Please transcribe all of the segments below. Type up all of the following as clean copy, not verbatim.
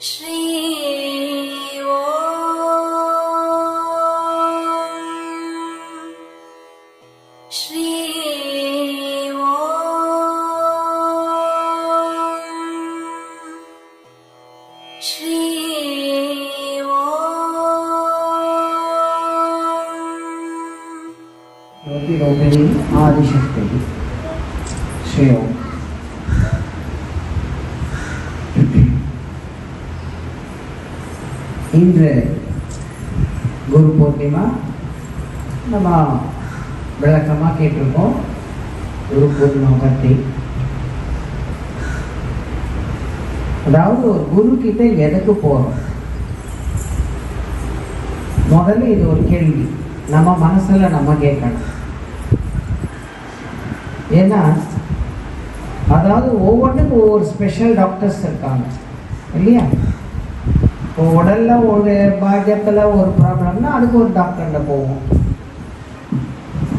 ஸ்ரீ ஸ்ரீ ஸ்ரீ யோகிரோகிணி ஆதிசக்தி ஸ்ரீ ஓம். இன்று குரு பூர்ணிமா நம்ம விளக்கமாக கேட்டிருக்கோம். குரு பூர்ணிமா பற்றி, அதாவது ஒரு குரு கிட்ட எதுக்கு போகிறோம்? முதல்ல இது ஒரு கேள்வி நம்ம மனசுல நம்ம கேட்கணும். ஏன்னா அதாவது ஒவ்வொன்றுக்கும் ஒவ்வொரு ஸ்பெஷல் டாக்டர்ஸ் இருக்காங்க இல்லையா? இப்போ உடல்ல ஒரு பாக்கியத்தில் ஒரு ப்ராப்ளம்னா அதுக்கு ஒரு டாக்டர்கிட்ட போவோம்.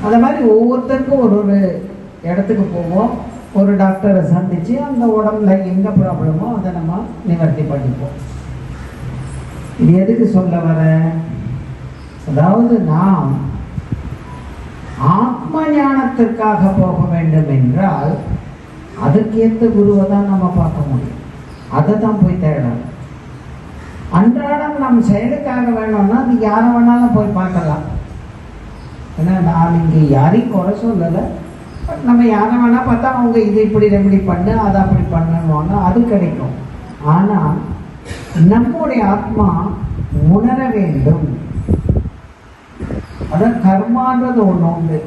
அந்த மாதிரி ஒவ்வொருத்தருக்கும் ஒரு ஒரு இடத்துக்கு போவோம், ஒரு டாக்டரை சந்தித்து அந்த உடம்புல எங்கே ப்ராப்ளமோ அதை நம்ம நிவர்த்தி பண்ணிப்போம். இது எதுக்கு சொல்ல வர? அதாவது நாம் ஆத்ம ஞானத்திற்காக போக வேண்டும் என்றால் அதற்கேற்ற குருவை தான் நம்ம பார்க்க முடியும். அதை தான் போய் தேடணும். அன்றாடம் நம் செயலுக்காக வேணும்னா அது யாரை வேணாலும் போய் பார்க்கலாம். ஏன்னா நான் இங்கே யாரையும் குறை சொல்லலை. பட் நம்ம யாரை வேணால் பார்த்தா அவங்க இது இப்படி ரெமெடி பண்ணு, அதை அப்படி பண்ணுவாங்க, அது கிடைக்கும். ஆனால் நம்முடைய ஆத்மா உணர வேண்டும். அதான் கர்மான்றது ஒன்று உண்டு.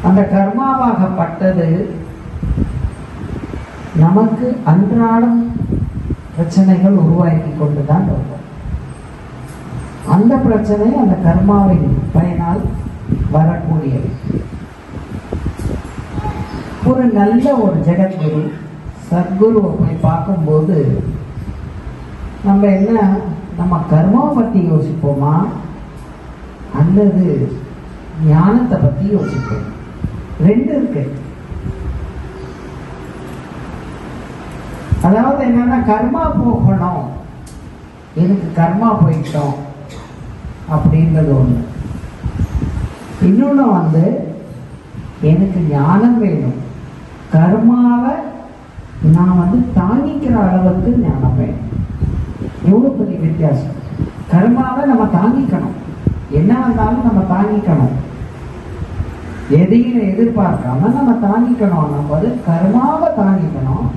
அந்த கர்மாவாகப்பட்டது நமக்கு அன்றாடம் பிரச்சனைகள் உருவாக்கி கொண்டு தான் வரும். அந்த பிரச்சனை அந்த கர்மாவின் பயனால் வரக்கூடியது. ஒரு நல்ல ஒரு ஜெகத்குரு சத்குருவை போய் பார்க்கும்போது நம்ம என்ன, நம்ம கர்மாவை பற்றி யோசிப்போமா அல்லது ஞானத்தை பற்றி யோசிப்போம்? ரெண்டு இருக்கு. அதாவது என்னன்னா, கர்மா போகணும், எனக்கு கர்மா போயிட்டோம் அப்படின்றது ஒன்று. இன்னொன்று எனக்கு ஞானம் வேணும். கர்மாவை நான் தாங்கிக்கிற அளவுக்கு ஞானம் வேணும். எவ்வளோ பெரிய வித்தியாசம்! கர்மாவை நம்ம தாங்கிக்கணும், என்ன வந்தாலும் நம்ம தாங்கிக்கணும், எதையும் எதிர்பார்க்காம நம்ம தாங்கிக்கணும். நம்ம கர்மாவை தாங்கிக்கணும்.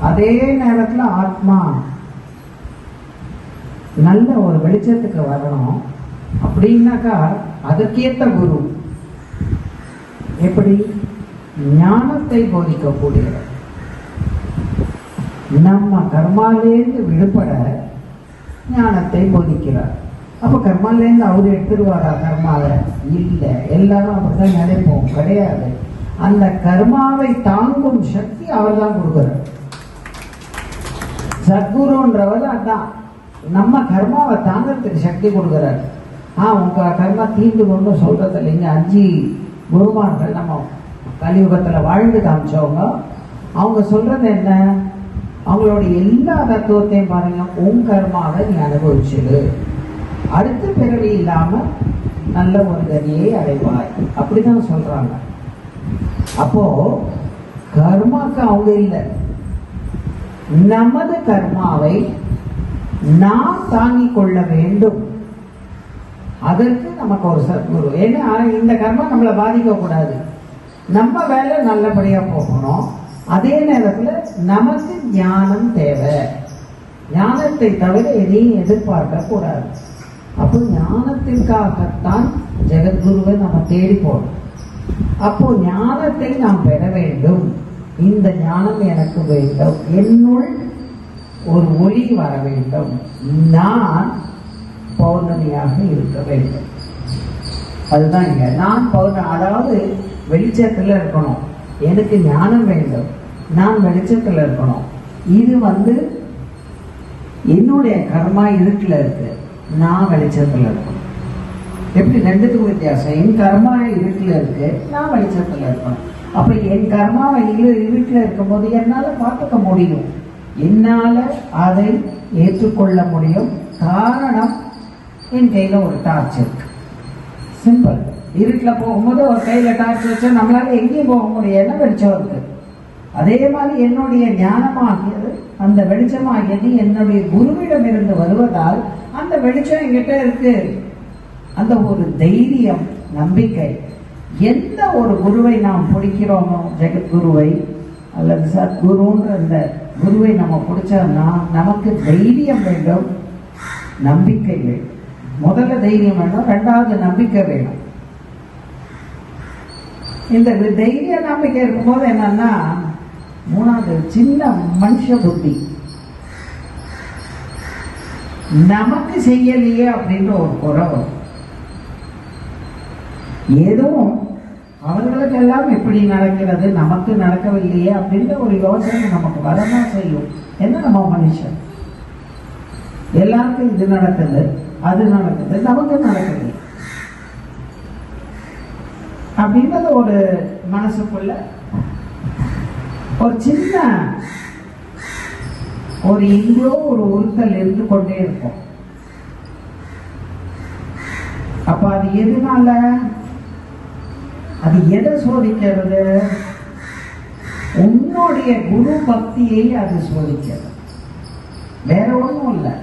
அதே நேரத்தில் ஆத்மா நல்ல ஒரு வெளிச்சத்துக்கு வரணும். அப்படின்னாக்கா அதற்கேற்ற குரு எப்படி? ஞானத்தை போதிக்கக்கூடியவர். நம்ம கர்மாலேருந்து விடுபட ஞானத்தை போதிக்கிறார். அப்போ கர்மாலேருந்து அவர் எடுத்துருவாரா கர்மாவை? இல்லை, எல்லாரும் அப்படிதான் நினைப்போம். கிடையாது. அந்த கர்மாவை தாங்கும் சக்தி அவர் தான் கொடுக்குறார். சத்குருன்றவர் அதான் நம்ம கர்மாவை தாங்கிறதுக்கு சக்தி கொடுக்குறாரு. உங்க கர்மா தீர்ந்து கொண்டு சொல்றது இல்லைங்க. 5 குருமார்கள் நம்ம கலியுகத்தில் வாழ்ந்து காமிச்சவங்க. அவங்க சொல்றது என்ன? அவங்களுடைய எல்லா தத்துவத்தையும் பாருங்க. உன் கர்மாவை நீ அனுபவிச்சிடு, அடுத்த பிறவி இல்லாம நல்ல ஒரு கதியை அடைவாய், அப்படிதான் சொல்றாங்க. அப்போ கர்மாக்கு அவங்க இல்லை. நமது கர்மாவை நாம் தாங்கிக் கொள்ள வேண்டும். அதற்கு நமக்கு ஒரு சத்குரு. ஏன்னா இந்த கர்மா நம்மளை பாதிக்க கூடாது, நம்ம வேலை நல்லபடியா போகணும். அதே நேரத்தில் நமக்கு ஞானம் தேவை. ஞானத்தை தவிர எதையும் எதிர்பார்க்க கூடாது. அப்போ ஞானத்திற்காகத்தான் ஜெகத்குருவை நம்ம தேடி போகணும். அப்போ ஞானத்தை நாம் பெற வேண்டும். இந்த ஞானம் எனக்கு வேண்டும். என்னுள் ஒரு ஒளி வர வேண்டும். நான் பௌர்ணமியாக இருக்க வேண்டும். அதுதான் இங்க நான் பௌர்ணமி. அதாவது வெளிச்சத்துல இருக்கணும். எனக்கு ஞானம் வேண்டும், நான் வெளிச்சத்துல இருக்கணும். இது என்னுடைய கர்மா இருட்டுல இருக்கு, நான் வெளிச்சத்துல இருக்கணும். எப்படி? ரெண்டுத்துக்கும் வித்தியாசம். என் கர்மா இருட்டுல இருக்கு, நான் வெளிச்சத்துல இருக்கணும். அப்ப என் கர்மாவை இருட்டில் இருக்கும்போது என்னால பார்த்துக்க முடியும். என்னால அதை ஏற்றுக்கொள்ள முடியும். காரணம், என் கையில் ஒரு டார்ச் இருக்கு. சிம்பிள். இருட்டில் போகும்போது ஒரு கையில் டார்ச் வச்சா நம்மளால எங்கேயும் போக முடியும், என்ன வெளிச்சம் இருக்கு. அதே மாதிரி என்னுடைய ஞானமாகியது, அந்த வெளிச்சமாகியது என்னுடைய குருவிடம் இருந்து வருவதால் அந்த வெளிச்சம் என்கிட்ட இருக்கு. அந்த ஒரு தைரியம், நம்பிக்கை. எந்த ஒரு குருவை நாம் பிடிக்கிறோமோ, ஜெகத்குருவை அல்லது சத்குருன்ற அந்த குருவை நம்ம பிடிச்சோம்னா நமக்கு தைரியம் வேண்டும், நம்பிக்கை வேண்டும். முதல்ல தைரியம் வேணும், ரெண்டாவது நம்பிக்கை வேணும். இந்த தைரிய நம்பிக்கை இருக்கும்போது என்னன்னா, மூணாவது சின்ன மனுஷ புத்தி. நமக்கு செய்யலையே அப்படின்ற ஒரு குறை. எதுவும் அவர்களுக்கெல்லாம் எப்படி நடக்கிறது, நமக்கு நடக்கவில்லையே அப்படின்ற ஒரு யோசனை நமக்கு வரதான் செய்யும். என்ன, நம்ம மனுஷன், எல்லாருக்கும் இது நடக்குது, அது நடக்குது, நமக்கு நடக்குது அப்படின்றது ஒரு மனசுக்குள்ள ஒரு சின்ன ஒரு எங்கோ ஒரு உறுத்தல் இருந்து கொண்டே இருக்கும். அப்ப அது எதனால, அது எதை சோதிக்கிறது? உன்னுடைய குரு பக்தியை அது சோதிக்கிறது, வேற ஒன்றும் இல்லை.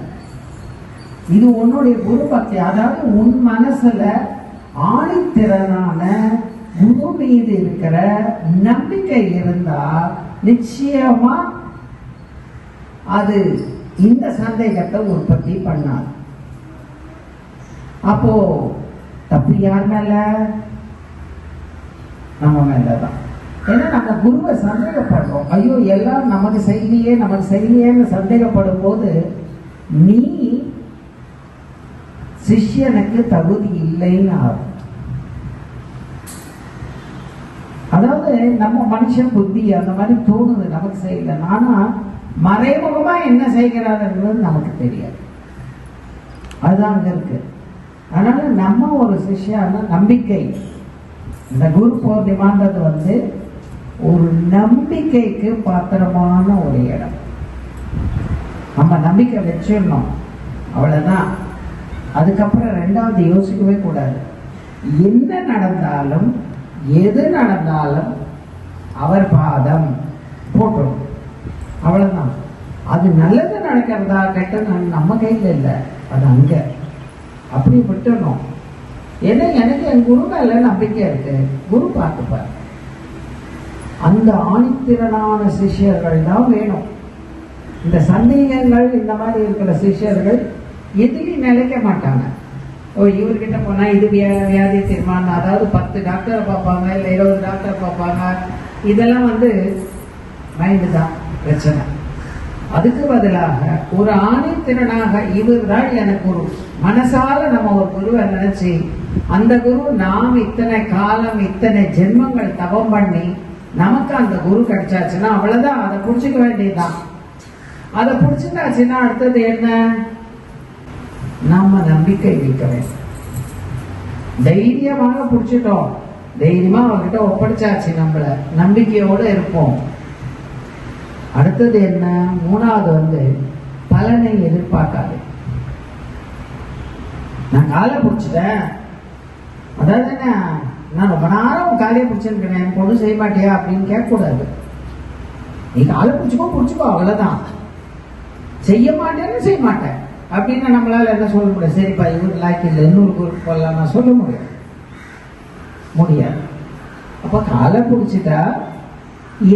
இது உன்னுடைய குரு பக்தி. அதாவது உன் மனசுல ஆணித்திறனான குரு மீது இருக்கிற நம்பிக்கை இருந்தா நிச்சயமா அது இந்த சந்தேகத்தை உற்பத்தி பண்ணாது. அப்போ தப்பு யார் மேல? நம்ம மேலதான். ஏன்னா நம்ம குருவை சந்தேகப்படுறோம். ஐயோ, எல்லாம் நமக்கு செய்யலையேன்னு சந்தேகப்படும் போது நீ சிஷ்யனுக்கு தகுதி இல்லைன்னு ஆகும். அதாவது நம்ம மனுஷன் புத்தி அந்த மாதிரி தோணுது, நமக்கு செய்யல. ஆனா மறைமுகமா என்ன செய்கிறாருன்றது நமக்கு தெரியாது. அதுதான் அங்க இருக்கு. அதனால நம்ம ஒரு சிஷ்யான நம்பிக்கை, இந்த குரு பௌர்ணிமான்றது ஒரு நம்பிக்கைக்கு பாத்திரமான ஒரு இடம். நம்ம நம்பிக்கை வச்சிடணும், அவ்வளவுதான். அதுக்கப்புறம் ரெண்டாவது யோசிக்கவே கூடாது. என்ன நடந்தாலும் எது நடந்தாலும் அவர் பாதம் போட்டுரும், அவ்வளவுதான். அது நல்லது நடக்கிறதா கெட்டது நம்ம கையில் இல்லை, அது அங்க. அப்படி விட்டுணும். ஏன்னா எனக்கு என் குரு மேல நம்பிக்கை இருக்கு, குரு பார்த்துப்பார். அந்த ஆணித்திறனான சிஷ்யர்கள் தான் வேணும். இந்த சந்தேகங்கள் இந்த மாதிரி இருக்கிற சிஷ்யர்கள் எதுலையும் நிலைக்க மாட்டாங்க. ஓ, இவர்கிட்ட போனா இது வியாதி தீர்மானம், அதாவது 10 டாக்டரை பார்ப்பாங்க, இல்லை 20 டாக்டர் பார்ப்பாங்க. இதெல்லாம் மைண்டு தான் பிரச்சனை. அதுக்கு பதிலாக ஒரு ஆணித்திறனாக இவர் தான் எனக்கு குரு, மனசால நம்ம ஒரு குருவை நினைச்சு, அந்த குரு நாம் இத்தனை காலம் இத்தனை ஜென்மங்கள் தவம் பண்ணி நமக்கு அந்த குரு கிடைச்சாச்சுன்னா அவ்வளவுதான். அதை புடிச்சுக்க வேண்டியதுதான். அதை புடிச்சுட்டாச்சுன்னா அடுத்தது என்ன? நம்ம நம்பிக்கை வைக்க வேண்டும். தைரியமாக புடிச்சிட்டோம், தைரியமா அவர்கிட்ட ஒப்படைச்சாச்சு, நம்மள நம்பிக்கையோட இருப்போம். அடுத்தது என்ன? மூணாவது பலனை எதிர்பார்க்காது. நான் காலை பிடிச்சிட்டேன், அதாவது என்ன, நான் ரொம்ப நேரம் காலையை பிடிச்சிருக்கேன், எனக்கு ஒன்றும் செய்ய மாட்டியா அப்படின்னு கேட்கக்கூடாது. நீ காலை பிடிச்சிக்கோ, அவ்வளவுதான். செய்ய மாட்டேன்னு செய்ய மாட்டேன் அப்படின்னு நம்மளால என்ன சொல்ல முடியும்? சரிப்பா, இவரு லாக்கி இல்லை, இன்னொரு குரூப் போடலாம் நான் சொல்ல முடியாது. அப்ப காலை பிடிச்சிட்டா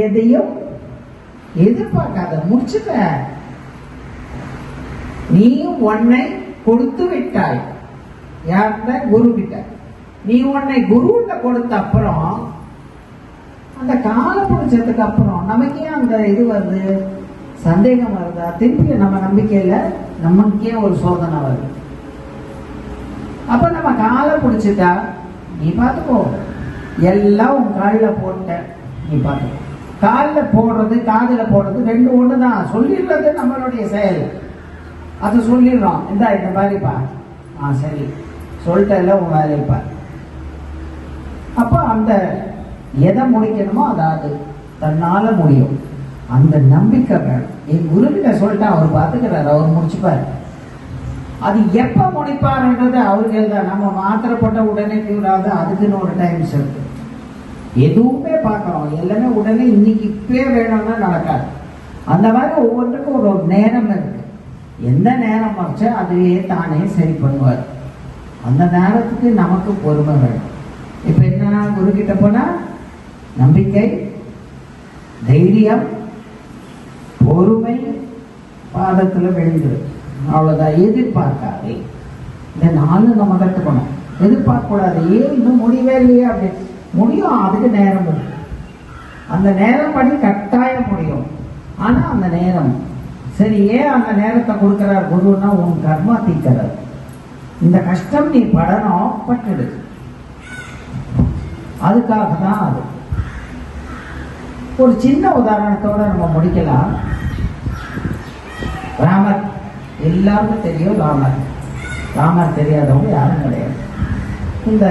எதையும் எதிர்பார்க்காத, முடிச்சுட்ட. நீயும் உன்னை கொடுத்து விட்டாய். யார்கிட்ட? குரு கிட்ட. நீ உன்னை குருகிட்ட கொடுத்த அப்புறம், அந்த காலை பிடிச்சதுக்கு அப்புறம் நமக்கே அந்த இது வருது, சந்தேகம் வருதா? திருப்பி நம்ம நம்பிக்கையில நமக்கே ஒரு சோதனை வருது. அப்ப நம்ம காலை பிடிச்சிட்டா, நீ பார்த்துக்கோ, எல்லாம் உன் காலில் போட்ட, நீ பார்த்துக்கோ. காலில் போடுறது காதில் போடுறது ரெண்டு ஒண்ணுதான். சொல்லிடுறது நம்மளுடைய செயல். அது சொல்லிடுறோம், இந்த மாதிரிப்பா, சரி சொல்லிட்டல, உன் வேலைப்பா. அப்ப அந்த எதை முடிக்கணுமோ அதாவது தன்னால முடியும். அந்த நம்பிக்கை வேணும். என் குரு கிட்ட சொல்லிட்டு அவர் பார்த்துக்கிறார், அவர் முடிச்சுப்பார். அது எப்ப முடிப்பாருன்றது அவருக்கு தான். நம்ம மாத்திரை போட்ட உடனே தீவிராது, அதுக்குன்னு ஒரு டைம்ஸ் இருக்கு. எதுவுமே பார்க்கறோம் எல்லாமே உடனே இன்னைக்கு இப்பவே வேணும்னா நடக்காது. அந்த மாதிரி ஒவ்வொன்றுக்கும் ஒரு நேரம் இருக்கு. எந்த நேரம் வச்சா அதுவே தானே சரி பண்ணுவார். அந்த நேரத்துக்கு நமக்கு பொறுமை வேணும். இப்ப என்ன, குரு கிட்ட போனா நம்பிக்கை, தைரியம், பொறுமை பாதத்துல விழுந்து, அவ்வளவுதான். எதிர்பார்க்காதே. இந்த 4 நம்ம கத்துக்கணும். எதிர்பார்க்க கூடாது. ஏன் இன்னும் முடியவே இல்லையே அப்படின்னு. முடியும், அதுக்கு நேரம் இருக்கு. அந்த நேரம் படி கட்டாயம் முடியும். ஆனா அந்த நேரம் சரி. ஏன் அந்த நேரத்தை கொடுக்கிறார் குருன்னா, உன் கர்மா தீக்கிறார். இந்த கஷ்டம் நீ படணும், பட்டுடு. அதுக்காக தான் அது. ஒரு சின்ன உதாரணத்தோட நம்ம முடிக்கலாம். ராமர் எல்லாருக்கும் தெரியும். ராமர் தெரியாதவங்க யாரும் கிடையாது. இந்த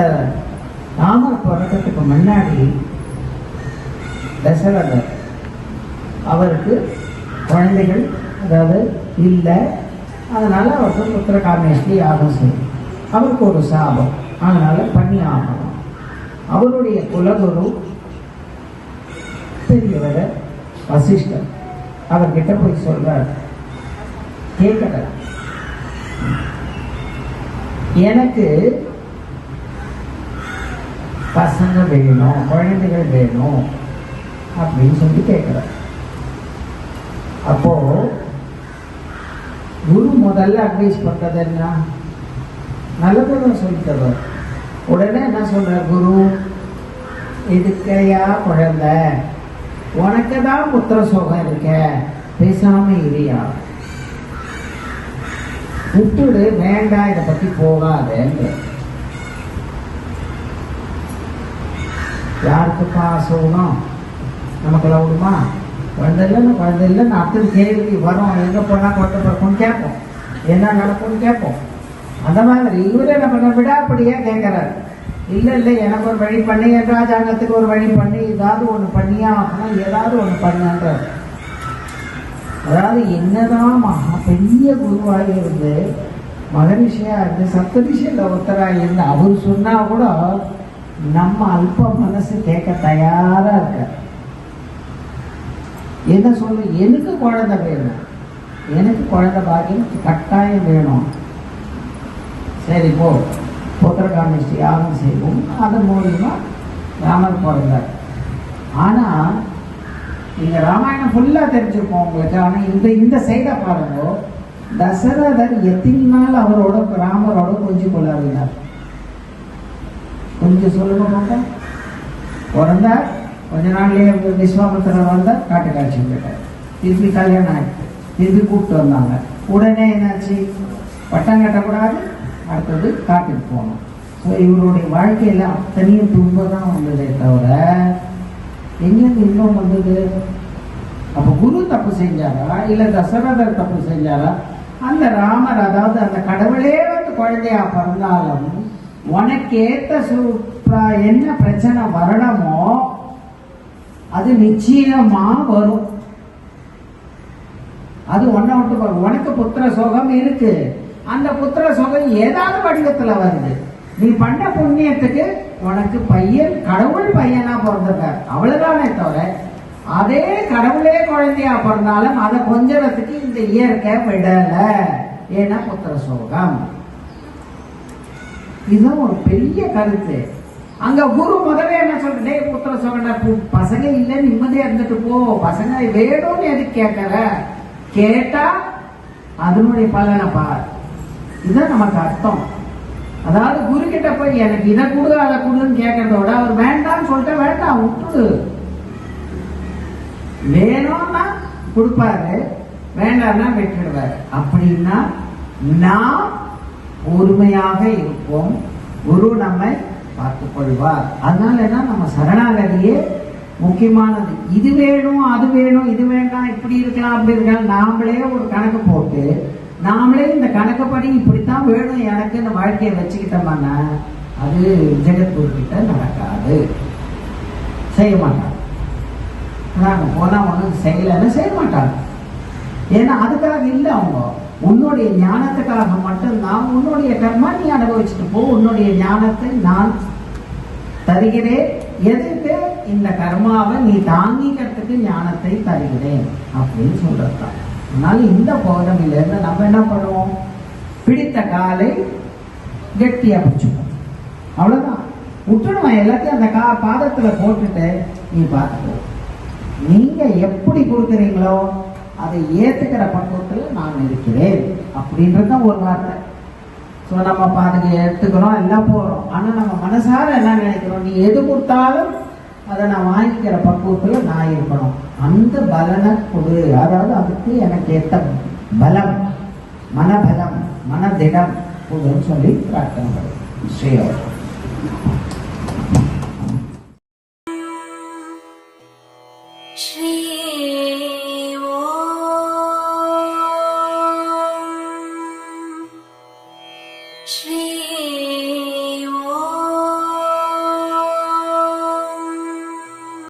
ராமர் பிறக்கிறதுக்கு முன்னாடி தசரதர் அவருக்கு குழந்தைகள் அதாவது இல்லை. அதனால அவருக்கு புத்திர காமேஷ்டி யாகம் செய்யும். அவருக்கு ஒரு சாபம், அதனால பண்ணி ஆகணும். அவருடைய குலகுரு பெரியவர் வசிஷ்டர் அவர்கிட்ட போய் சொல்றார், கேட்கல, எனக்கு பசங்க வேணும், குழந்தைகள் வேணும் அப்படின்னு சொல்லி கேட்கிறார். அப்போ குரு முதல்ல அட்வைஸ் பண்றது என்ன, நல்லதுன்னு சொல்லித்தருவார். உடனே என்ன சொல்றார் குரு, இதுக்கையா குழந்தை, உனக்கு தான் புத்திர சோகம் இருக்க, பேசாம இருயா, விட்டுடு, வேண்டாம், இதை பத்தி போகாதேன்ற. யாருக்கு பாசம் நமக்குலாம் விடுமா? குழந்தை இல்லைன்னு அத்தனை கேள்வி வரும். எங்க போனா குழந்தை பிறக்கும்னு கேட்போம், என்ன நடக்கும்னு கேட்போம். அந்த மாதிரி இவரே நம்ம விடாப்படியா கேட்கிறாரு. இல்லை எனக்கு ஒரு வழி பண்ணி, என் ராஜாங்கத்துக்கு ஒரு வழி பண்ணி, ஏதாவது ஒண்ணு பண்ணியா ஆகணும், ஏதாவது ஒண்ணு பண்ணுன்ற. அதாவது என்னதான் பெரிய குருவாக இருந்து மகரிஷியா இருந்து சப்தரிஷியில ஒருத்தராக இருந்து அவர் சொன்னா கூட நம்ம அல்ப மனசு கேட்க தயாரா இருக்க. என்ன சொல்லு, எனக்கு குழந்தை வேணும், எனக்கு குழந்தை பாக்கியம் கட்டாயம் வேணும். சரி போ, புத்திரகாமேஷ்டி யாகம் செய்வோம். அதன் மூலியமா ராமர் பிறந்தார். ஆனா நீங்க ராமாயணம் ஃபுல்லா தெரிஞ்சிருப்போம் உங்களுக்கு. ஆனா இந்த சைடை பாருங்க, தசரதர் எத்தனை நாள் அவரோட ராமரோட கொஞ்சம் கொள்ளாடினார். கொஞ்சம் சொல்லுங்க பார்ப்போம். பிறந்தார், கொஞ்ச நாள்லயே விஸ்வாமித்திரர் வந்தார், காட்டு காட்சி போயிட்டார். திருப்பி கல்யாணம் ஆயிடுச்சு, திருப்பி கூப்பிட்டு வந்தாங்க. உடனே என்னாச்சு, பட்டம் கட்டக்கூடாது, அடுத்தது காட்டுக்கு போகணும். ஸோ இவருடைய வாழ்க்கையில அத்தனையும் துன்பம் தான் வந்ததே தவிர எங்கேருந்து இன்னும் வந்தது? அப்ப குரு தப்பு செஞ்சாரா இல்ல தசரதர் தப்பு செஞ்சாரா? அந்த ராமர், அதாவது அந்த கடவுளே வந்து குழந்தையா பிறந்தாலும் உனக்கேத்த என்ன பிரச்சனை வரணுமோ அது நிச்சயமா வரும். அது ஒன்ன விட்டு வரும். உனக்கு புத்திர சோகம் இருக்கு, அந்த புத்திர சோகம் ஏதாவது வடிவத்துல வருது. நீ பண்ண புண்ணியத்துக்கு உனக்கு பையன் கடவுள் பையனா பிறந்திருக்கார், அவ்வளவுதானே தவிர அதே கடவுளே குழந்தையா பிறந்தாலும் அதை கொஞ்சத்துக்கு இந்த இயற்கை விடல. ஏன்னா புத்திர சோகம். இதுதான் ஒரு பெரிய கருத்து. அங்க குரு முதல்ல என்ன சொல்றே, புத்திர சோகம் பசங்க இல்ல, நிம்மதியா இருந்துட்டு போ, பசங்க வேணும்னு எதுக்கு கேட்கற, கேட்டா அதனுடைய பலனை பார். இதுதான் நமக்கு அர்த்தம். அதாவது குரு கிட்ட போய் எனக்கு இதை கொடு அதை கொடுன்னு கேட்கறதோட அவர் வேண்டாம்னு சொல்லிட்டு வேண்டாம் விட்டுடு. வேணும்னா கொடுப்பாரு, வேண்டாம்னா விட்டுடுவாரு. அப்படின்னா நாம் பொறுமையாக இருப்போம், குரு நம்மை பார்த்துக் கொள்வார். அதனால என்ன, நம்ம சரணாகதியே முக்கியமானது. இது வேணும் அது வேணும் இது வேண்டாம், இப்படி இருக்கலாம் அப்படி இருக்கலாம், நாமளே ஒரு கணக்கு போட்டு நாமளே இந்த கணக்குப்படி இப்படித்தான் வேணும் எனக்கு இந்த வாழ்க்கையை வச்சுக்கிட்டோம்னா அது ஜெகத்குரு கிட்ட நடக்காது, செய்ய மாட்டாங்க. நாங்க போனா ஒன்றும் செய்யலைன்னு செய்ய மாட்டாங்க. ஏன்னா அதுக்காக இல்லை, அவங்க உன்னுடைய ஞானத்துக்காக மட்டும்தான். உன்னுடைய கர்மா நீ அனுபவிச்சுட்டு போ, உன்னுடைய ஞானத்தை நான் தருகிறேன். எதுக்கு? இந்த கர்மாவை நீ தாங்கிக்கிறதுக்கு ஞானத்தை தருகிறேன் அப்படின்னு சொல்றதுதான். அதனால இந்த பௌர்ணமியிலிருந்து நம்ம என்ன பண்ணுவோம்? பிடித்த காலை கெட்டியா பிடிச்சுப்போம், அவ்வளவுதான். விட்டுடுவோம் எல்லாத்தையும் அந்த பாதத்துல போட்டுட்டு நீ பார்த்துக்கோ. நீங்க எப்படி கொடுக்குறீங்களோ அதை ஏத்துக்கிற பக்குவத்துல நான் இருக்கிறேன் அப்படின்றத ஒரு வார்த்தை. ஸோ நம்ம பாதுகை எடுத்துக்கிறோம், எல்லாம் போகிறோம். ஆனால் நம்ம மனசார என்ன நினைக்கிறோம்? நீ எது கொடுத்தாலும் அதை நான் வாங்கிக்கிற பக்குவத்தில் நான் இருக்கணும். அந்த பலனை கொடு. அதாவது அதுக்கு எனக்கு ஏற்ற பலம், மனபலம், மனதிடம் கொடுன்னு சொல்லி பிரார்த்தனை பண்ணும். ஸ்ரீயோட Shri Om Shri